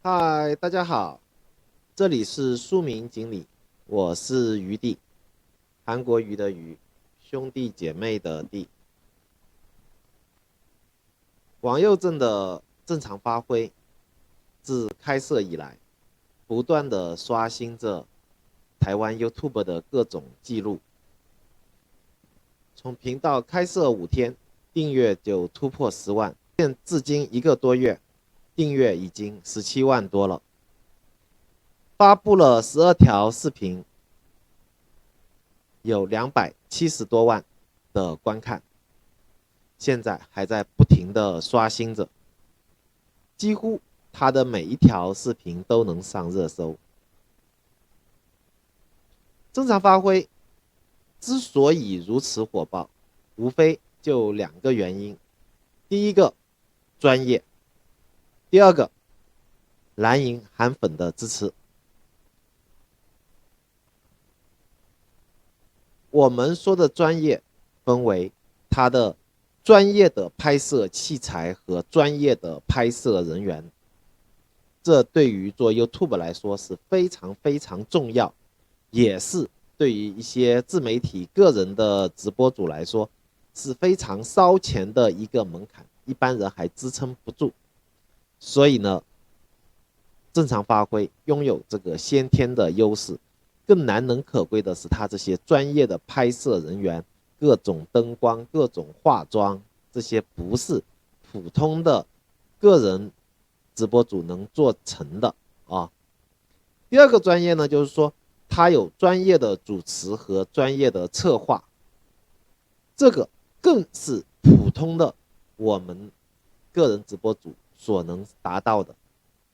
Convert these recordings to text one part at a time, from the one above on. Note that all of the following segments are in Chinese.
嗨，大家好，这里是书名锦鲤，我是鱼弟，韩国鱼的鱼，兄弟姐妹的弟。王佑正的正常发挥，自开设以来，不断的刷新着台湾 YouTube 的各种记录。从频道开设5天，订阅就突破10万，现至今1个多月，订阅已经17万多了。发布了12条视频，有270多万的观看，现在还在不停的刷新着，几乎他的每一条视频都能上热搜。正常发挥之所以如此火爆，无非就2个原因：第一个，专业；第二个，蓝营韩粉的支持。我们说的专业，分为他的专业的拍摄器材和专业的拍摄人员，这对于做 YouTube 来说是非常非常重要，也是对于一些自媒体个人的直播主来说是非常烧钱的一个门槛，一般人还支撑不住。所以呢，正常发挥拥有这个先天的优势。更难能可贵的是，他这些专业的拍摄人员，各种灯光、各种化妆，这些不是普通的个人直播主能做成的啊。第二个专业呢，就是说他有专业的主持和专业的策划，这个更是普通的我们个人直播主所能达到的。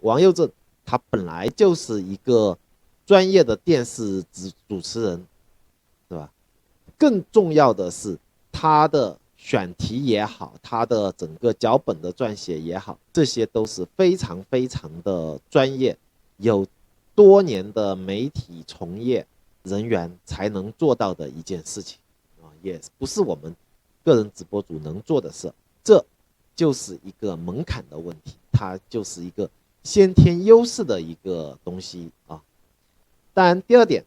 王佑正他本来就是一个专业的电视主持人，对吧？更重要的是他的选题也好，他的整个脚本的撰写也好，这些都是非常非常的专业，有多年的媒体从业人员才能做到的一件事情啊，也不是我们个人直播主能做的事，这就是一个门槛的问题，它就是一个先天优势的一个东西啊。当然，第二点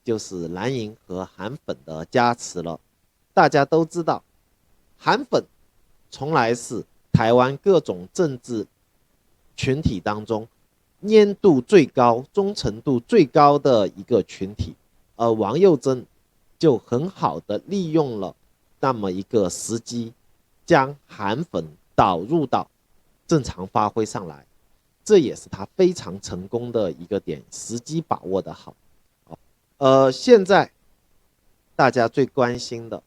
就是蓝营和韩粉的加持了。大家都知道，韩粉从来是台湾各种政治群体当中粘度最高、忠诚度最高的一个群体，而王佑正就很好的利用了那么一个时机，将韩粉导入到正常发挥上来。这也是他非常成功的一个点，时机把握的好。现在大家最关心的，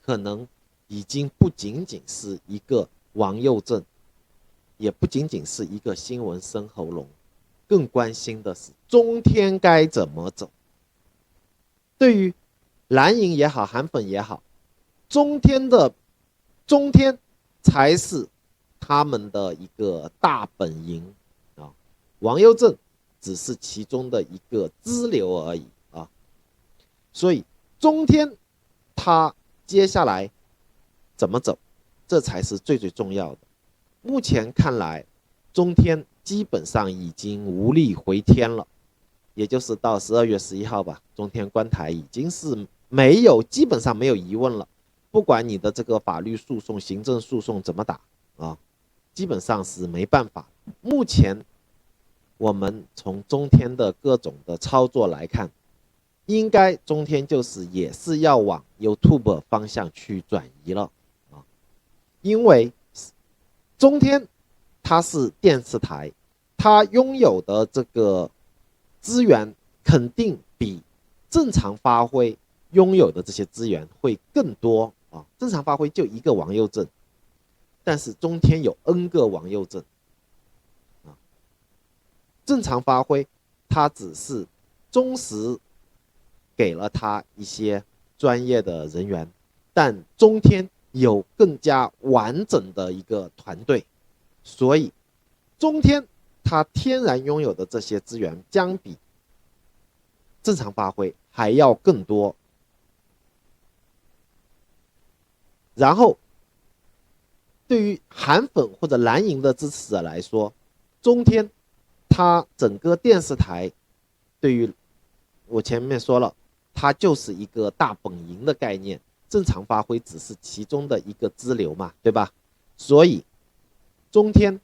可能已经不仅仅是一个王佑正，也不仅仅是一个新闻生喉咙，更关心的是中天该怎么走。对于蓝营也好，韩粉也好，中天才是他们的一个大本营啊，王佑正只是其中的一个支流而已啊，所以中天他接下来怎么走，这才是最最重要的。目前看来，中天基本上已经无力回天了，也就是到12月11号吧，中天关台已经是基本上没有疑问了。不管你的这个法律诉讼、行政诉讼怎么打啊，基本上是没办法。目前我们从中天的各种的操作来看，应该中天也是要往 YouTube 方向去转移了啊，因为中天它是电视台，它拥有的这个资源肯定比正常发挥拥有的这些资源会更多啊。正常发挥就一个王佑正，但是中天有 N 个王佑正啊。正常发挥它只是忠实给了他一些专业的人员，但中天有更加完整的一个团队，所以中天它天然拥有的这些资源将比正常发挥还要更多。然后对于韩粉或者蓝营的支持者来说，中天它整个电视台对于我前面说了，它就是一个大本营的概念，正常发挥只是其中的一个支流嘛，对吧？所以中天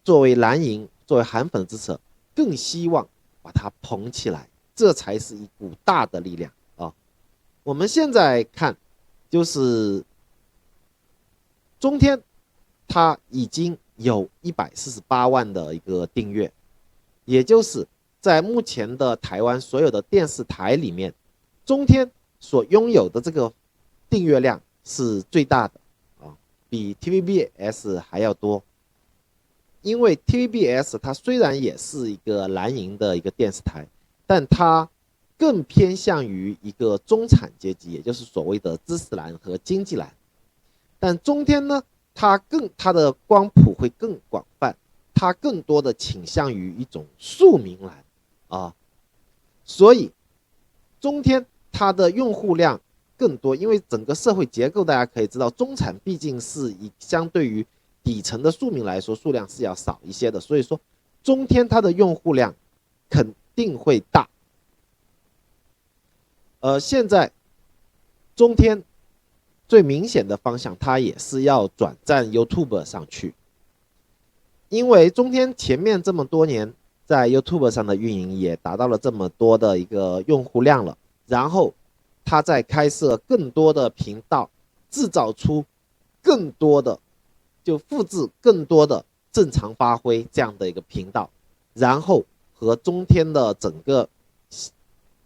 作为蓝营，作为韩粉支持，更希望把它捧起来，这才是一股大的力量啊。我们现在看，就是中天，它已经有148万的一个订阅，也就是在目前的台湾所有的电视台里面，中天所拥有的这个订阅量是最大的啊，比 TVBS 还要多。因为 TVBS 它虽然也是一个蓝营的一个电视台，但它更偏向于一个中产阶级，也就是所谓的知识蓝和经济蓝。但中天呢，它的光谱会更广泛，它更多的倾向于一种庶民蓝啊，所以中天它的用户量更多，因为整个社会结构大家可以知道，中产毕竟是相对于底层的庶民来说，数量是要少一些的，所以说中天它的用户量肯定会大。现在中天最明显的方向，它也是要转战 YouTube 上去，因为中天前面这么多年在 YouTube 上的运营也达到了这么多的一个用户量了，然后它在开设更多的频道，制造出更多的，就复制更多的正常发挥这样的一个频道，然后和中天的整个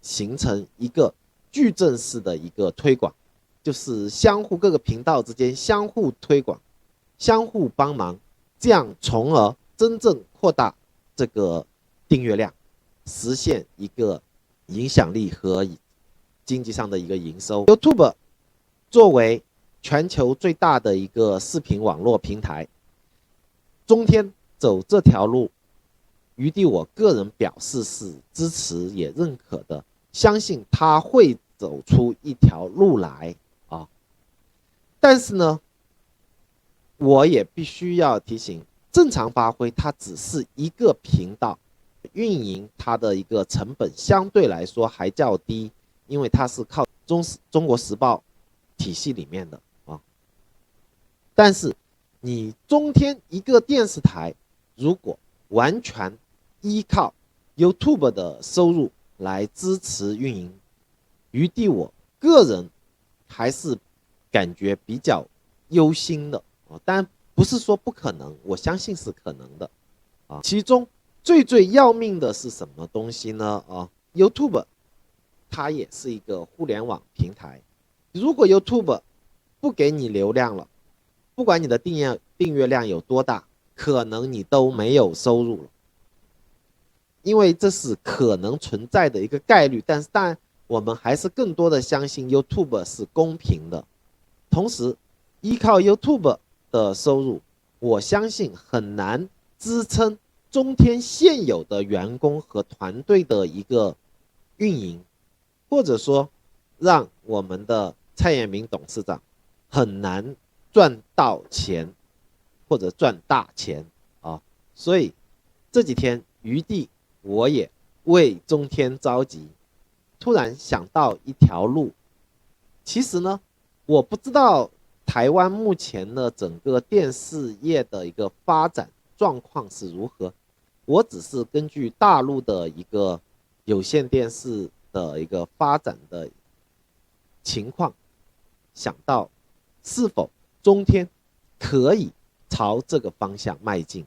形成一个矩阵式的一个推广，就是相互各个频道之间相互推广，相互帮忙，这样从而真正扩大这个订阅量，实现一个影响力和经济上的一个营收。YouTube 作为全球最大的一个视频网络平台，中天走这条路，余地我个人表示是支持也认可的，相信他会走出一条路来啊。但是呢，我也必须要提醒，正常发挥它只是一个频道，运营它的一个成本相对来说还较低，因为它是靠中国时报体系里面的啊。但是你中天一个电视台，如果完全依靠 YouTube 的收入来支持运营，余地我个人还是感觉比较忧心的啊。但不是说不可能，我相信是可能的啊。其中最要命的是什么东西呢？YouTube 它也是一个互联网平台，如果 YouTube 不给你流量了，不管你的订阅量有多大，可能你都没有收入了，因为这是可能存在的一个概率。但是当然我们还是更多的相信 YouTube 是公平的，同时依靠 YouTube 的收入，我相信很难支撑中天现有的员工和团队的一个运营，或者说让我们的蔡衍明董事长很难赚到钱或者赚大钱啊。所以这几天余地我也为中天着急，突然想到一条路。其实呢，我不知道台湾目前的整个电视业的一个发展状况是如何，我只是根据大陆的一个有线电视的一个发展的情况，想到是否中天可以朝这个方向迈进。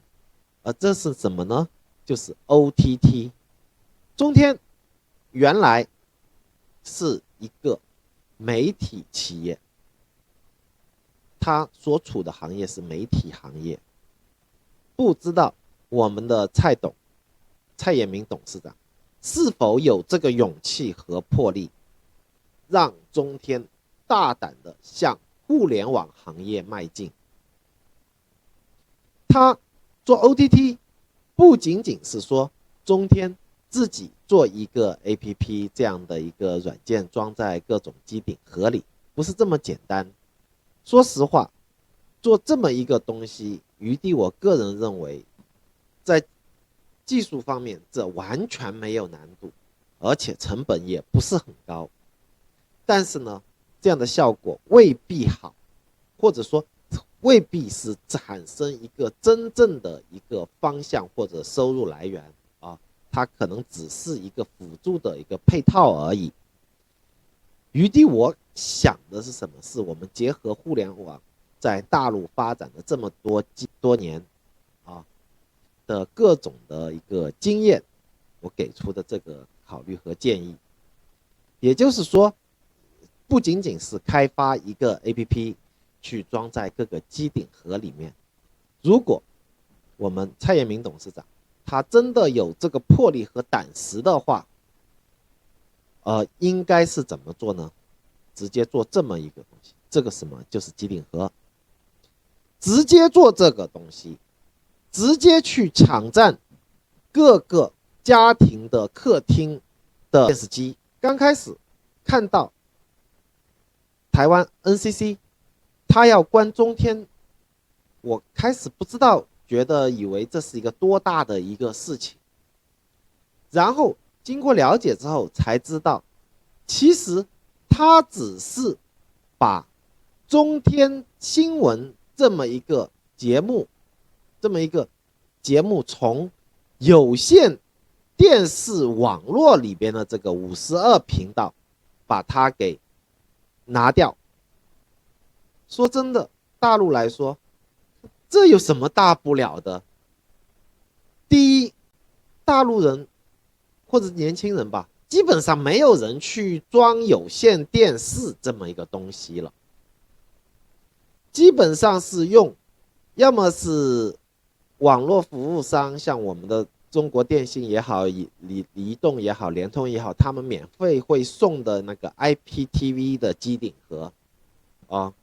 这是什么呢？就是 OTT。 中天原来是一个媒体企业，它所处的行业是媒体行业，不知道我们的蔡衍明董事长是否有这个勇气和魄力，让中天大胆的向互联网行业迈进。他做 OTT 不仅仅是说中天自己做一个 APP 这样的一个软件装在各种机顶合理，不是这么简单。说实话，做这么一个东西，余地我个人认为在技术方面这完全没有难度，而且成本也不是很高。但是呢，这样的效果未必好，或者说未必是产生一个真正的一个方向或者收入来源啊，它可能只是一个辅助的一个配套而已。余地我想的是什么？是我们结合互联网在大陆发展的这么多年啊的各种的一个经验，我给出的这个考虑和建议。也就是说，不仅仅是开发一个 APP 去装在各个机顶盒里面，如果我们蔡彦明董事长他真的有这个魄力和胆识的话，应该是怎么做呢？直接做这么一个东西，这个什么就是机顶盒，直接做这个东西，直接去抢占各个家庭的客厅的电视机。刚开始看到台湾 NCC 他要关中天，我开始不知道，以为这是一个多大的一个事情，然后经过了解之后才知道，其实他只是把中天新闻这么一个节目从有线电视网络里边的这个52频道把它给拿掉。说真的，大陆来说这有什么大不了的？第一，大陆人或者年轻人吧，基本上没有人去装有线电视这么一个东西了，基本上是用要么是网络服务商，像我们的中国电信也好，移动也好，联通也好，他们免费会送的那个 IPTV 的机顶盒啊，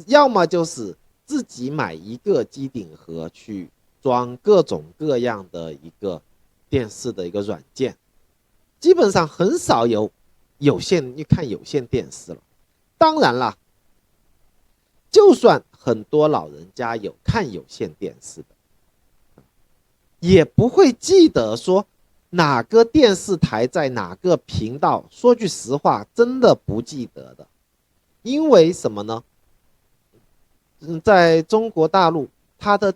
要么就是自己买一个机顶盒去装各种各样的一个电视的一个软件，基本上很少有看有线电视了。当然啦，就算很多老人家有看有线电视的，也不会记得说哪个电视台在哪个频道。说句实话，真的不记得的。因为什么呢？在中国大陆，它的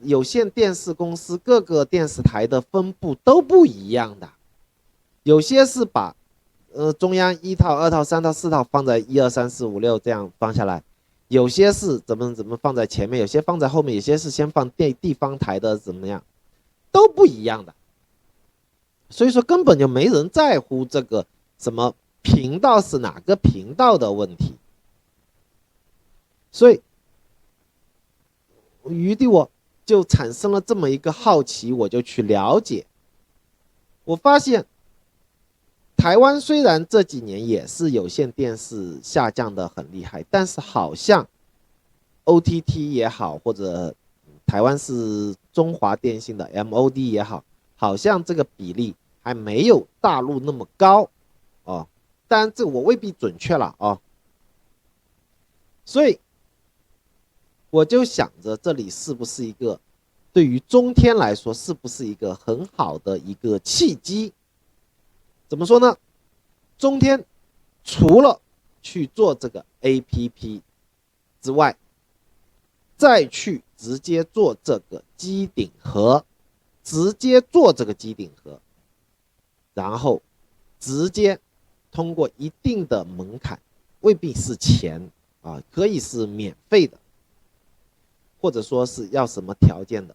有线电视公司各个电视台的分布都不一样的，有些是把中央1套、2套、3套、4套放在1、2、3、4、5、6这样放下来，有些是怎么放在前面，有些放在后面，有些是先放地方台的怎么样，都不一样的。所以说根本就没人在乎这个什么频道是哪个频道的问题。所以余地我就产生了这么一个好奇，我就去了解，我发现台湾虽然这几年也是有线电视下降的很厉害，但是好像 OTT 也好，或者台湾是中华电信的 MOD 也好，好像这个比例还没有大陆那么高哦。当然这我未必准确了哦。所以我就想着这里是不是一个对于中天来说是不是一个很好的一个契机？怎么说呢？中天除了去做这个 APP 之外，再去直接做这个机顶盒，然后直接通过一定的门槛，未必是钱啊，可以是免费的，或者说是要什么条件的，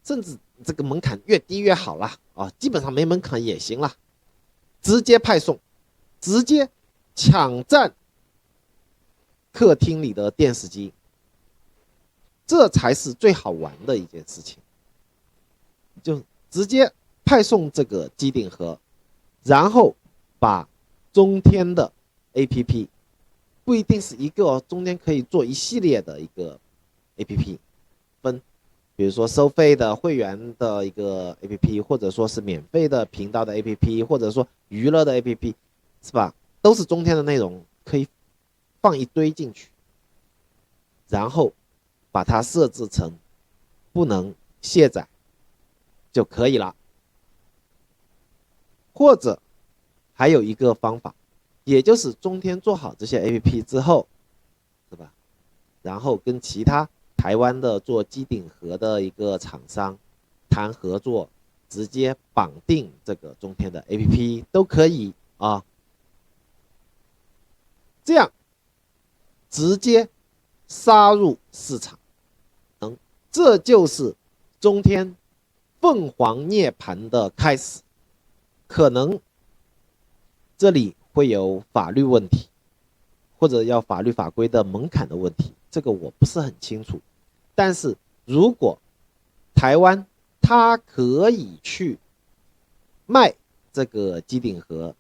甚至这个门槛越低越好啦啊，基本上没门槛也行啦，直接派送，直接抢占客厅里的电视机，这才是最好玩的一件事情。就直接派送这个机顶盒，然后把中天的 APP 不一定是一个哦，中间可以做一系列的一个 APP 分，比如说收费的会员的一个 APP， 或者说是免费的频道的 APP， 或者说娱乐的 APP， 是吧？都是中天的内容，可以放一堆进去，然后把它设置成不能卸载，就可以了。或者还有一个方法，也就是中天做好这些 APP 之后，是吧？然后跟其他台湾的做机顶盒的一个厂商谈合作，直接绑定这个中天的 APP 都可以啊。这样直接杀入市场，这就是中天凤凰涅槃的开始。可能这里会有法律问题，或者要法律法规的门槛的问题，这个我不是很清楚。但是如果台湾它可以去卖这个机顶盒，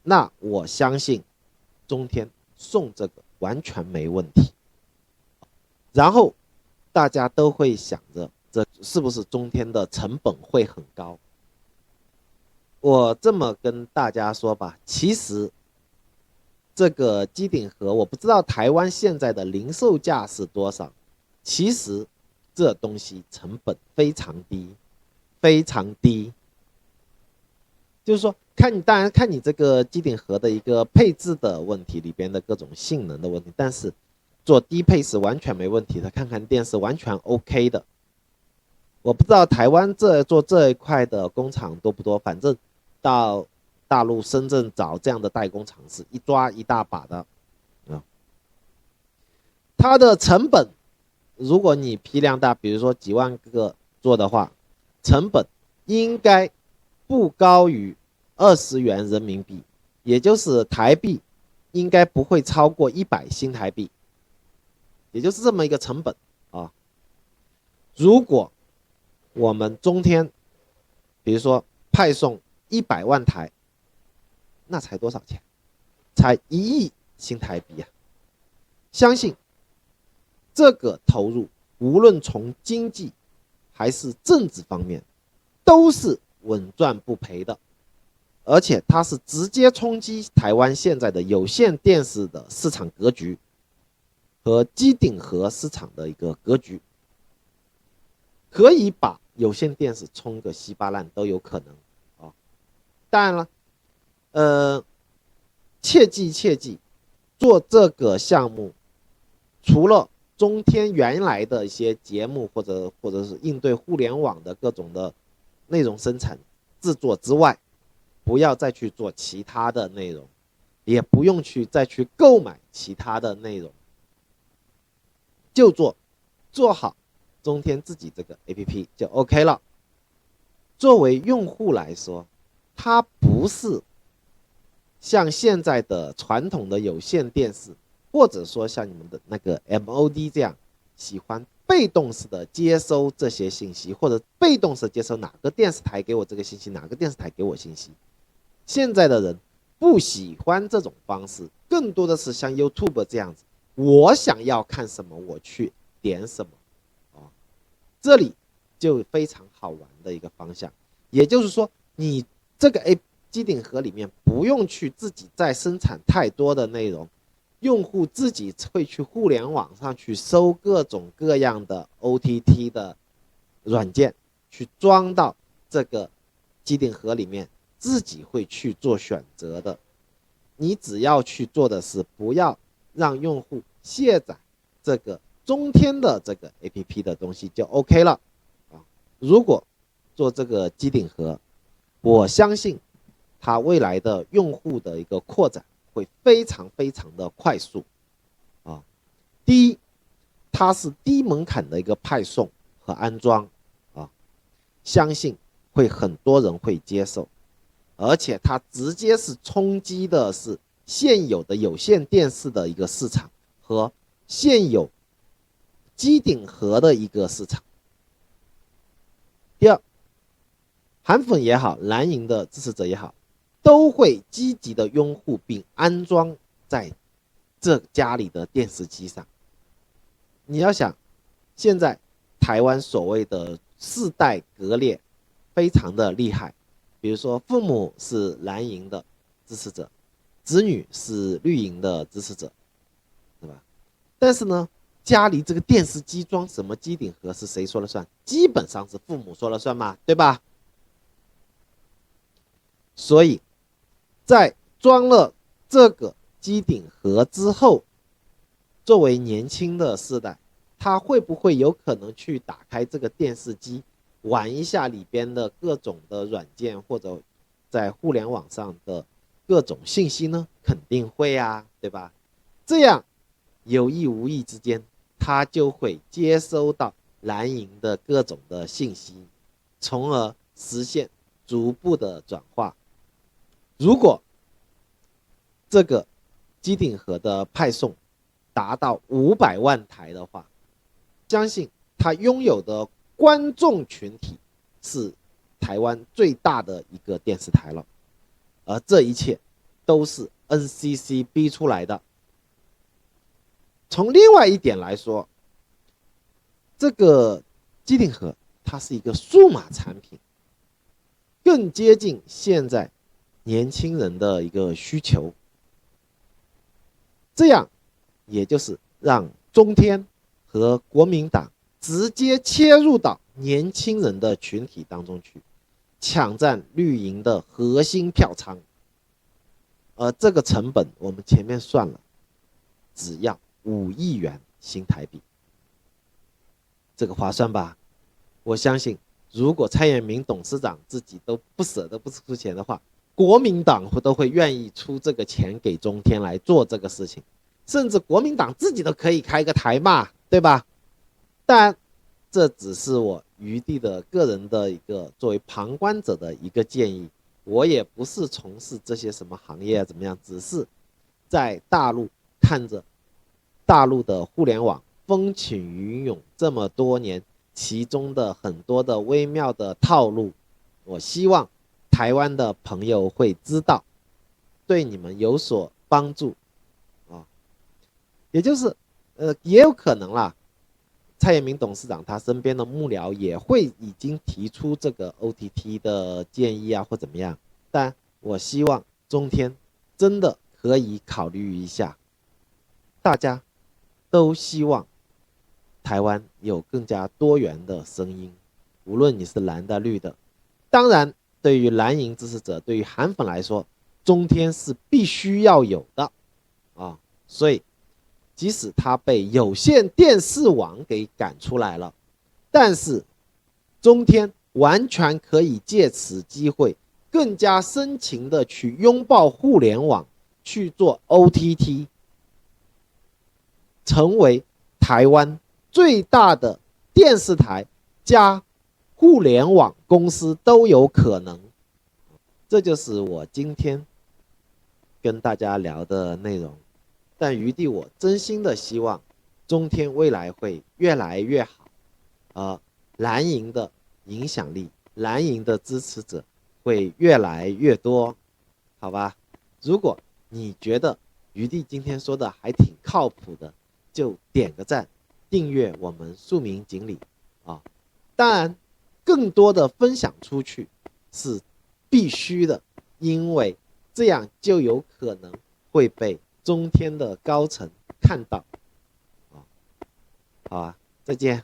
那我相信中天送这个完全没问题。然后大家都会想着，这是不是中天的成本会很高？我这么跟大家说吧，其实这个机顶盒我不知道台湾现在的零售价是多少，其实这东西成本非常低，非常低。就是说，当然看你这个机顶盒的一个配置的问题，里边的各种性能的问题，但是做低配是完全没问题的，看看电视完全 OK 的。我不知道台湾做这一块的工厂多不多，反正到大陆深圳找这样的代工厂是一抓一大把的啊。它的成本，如果你批量大，比如说几万个做的话，成本应该不高于20元人民币，也就是台币应该不会超过100新台币，也就是这么一个成本啊。如果我们中天比如说派送100万台，那才多少钱？才1亿新台币啊！相信这个投入，无论从经济还是政治方面，都是稳赚不赔的，而且它是直接冲击台湾现在的有线电视的市场格局和机顶盒市场的一个格局，可以把有线电视冲个稀巴烂都有可能啊。当然了，切记，做这个项目，除了中天原来的一些节目或者是应对互联网的各种的内容生产制作之外，不要再去做其他的内容，也不用再去购买其他的内容，就做好中天自己这个 APP 就 OK 了。作为用户来说，它不是像现在的传统的有线电视，或者说像你们的那个 MOD 这样喜欢被动式的接收这些信息，或者被动式接收哪个电视台给我这个信息，哪个电视台给我信息。现在的人不喜欢这种方式，更多的是像 YouTube 这样子，我想要看什么我去点什么啊，这里就非常好玩的一个方向。也就是说，你这个机顶盒里面不用去自己再生产太多的内容，用户自己会去互联网上去搜各种各样的 OTT 的软件，去装到这个机顶盒里面，自己会去做选择的。你只要去做的是不要让用户卸载这个中天的这个 APP 的东西就 OK 了啊。如果做这个机顶盒，我相信它未来的用户的一个扩展会非常的快速啊。第一，它是低门槛的一个派送和安装啊，相信会很多人会接受，而且它直接是冲击的是现有的有线电视的一个市场和现有机顶盒的一个市场。第二，韩粉也好，蓝营的支持者也好，都会积极的拥护并安装在这家里的电视机上。你要想，现在台湾所谓的世代割裂非常的厉害，比如说父母是蓝营的支持者，子女是绿营的支持者，对吧？但是呢，家里这个电视机装什么机顶盒是谁说了算？基本上是父母说了算嘛，对吧？所以在装了这个机顶盒之后，作为年轻的世代，他会不会有可能去打开这个电视机，玩一下里边的各种的软件，或者在互联网上的各种信息呢？肯定会啊，对吧？这样有意无意之间，他就会接收到蓝营的各种的信息，从而实现逐步的转化。如果这个机顶盒的派送达到500万台的话，相信他拥有的观众群体是台湾最大的一个电视台了，而这一切都是 NCC 逼出来的。从另外一点来说，这个机顶盒它是一个数码产品，更接近现在年轻人的一个需求，这样也就是让中天和国民党直接切入到年轻人的群体当中去，抢占绿营的核心票仓。而这个成本我们前面算了，只要5亿元新台币，这个划算吧？我相信如果蔡衍明董事长自己都不舍得不出钱的话，国民党都会愿意出这个钱给中天来做这个事情，甚至国民党自己都可以开个台嘛，对吧？但这只是我余地的个人的一个作为旁观者的一个建议，我也不是从事这些什么行业怎么样，只是在大陆看着大陆的互联网风起云涌这么多年，其中的很多的微妙的套路，我希望台湾的朋友会知道，对你们有所帮助啊。也就是也有可能啦，蔡衍明董事长他身边的幕僚也会已经提出这个 OTT 的建议啊，或怎么样，但我希望中天真的可以考虑一下，大家都希望台湾有更加多元的声音，无论你是蓝的绿的。当然对于蓝营支持者，对于韩粉来说，中天是必须要有的啊。所以即使他被有线电视网给赶出来了，但是中天完全可以借此机会更加深情的去拥抱互联网，去做 OTT， 成为台湾最大的电视台加互联网公司都有可能。这就是我今天跟大家聊的内容。但余地我真心的希望中天未来会越来越好，蓝营的影响力，蓝营的支持者会越来越多，好吧？如果你觉得余地今天说的还挺靠谱的，就点个赞，订阅我们庶民锦鲤啊！当然，更多的分享出去是必须的，因为这样就有可能会被中天的高层看到，好啊，再见。